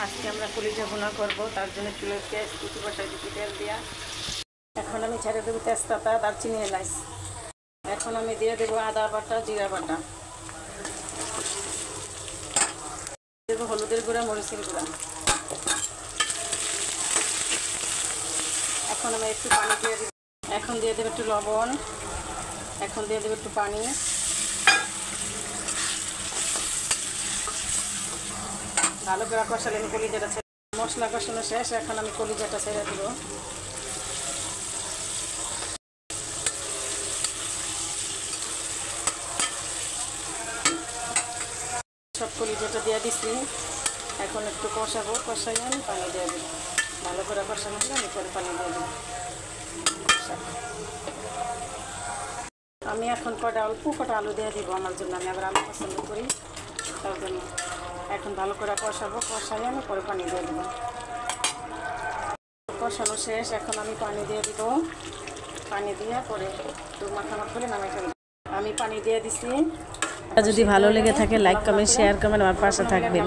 আজকে আমরা কলিজা ভুনা করব, তার জন্য চুলের গ্যাস কুচি বসাই দিচ্ছি তেল দিয়া। এখন আমি ছেড়ে দেবো তেজপাতা, দারচিনি, এলাচ। এখন আমি দিয়ে দেবো আদা বাটা, জিরা বাটা, দেবো হলুদের গুঁড়া, মরিচের গুঁড়া। এখন আমি একটু পানি দিয়ে দেবো। এখন দিয়ে দেবো একটু লবণ। এখন দিয়ে দেবো একটু পানি। ভালো করে কষালে আমি কলিজাটা ছেড়ে, মশলা কষানো শেষ। এখন আমি কলিজাটা ছেড়ে দেবো। সব কলিজাটা দিয়ে দিচ্ছি। এখন একটু কষাবো, কষাই আমি পানি দিয়ে দেবো। ভালো করে কষানো হলে আমি পরে পানি দিয়ে দেবো। আমি এখন অল্প কটা আলু দিয়ে দিব আমার জন্য, আমি আবার আলু পছন্দ করি, তার জন্য। এখন ভালো করে কষাবো, কষাই আমি পরে পানি দিয়ে দেবো। কষানো শেষ। এখন আমি পানি দিয়ে দিব। পানি দিয়ে পরে একটু মাখা করে নামাই ফেলবো। আমি পানি দিয়ে দিচ্ছি। যদি ভালো লেগে থাকে লাইক কমেন্ট শেয়ার করবেন, আমার পাশে থাকবেন।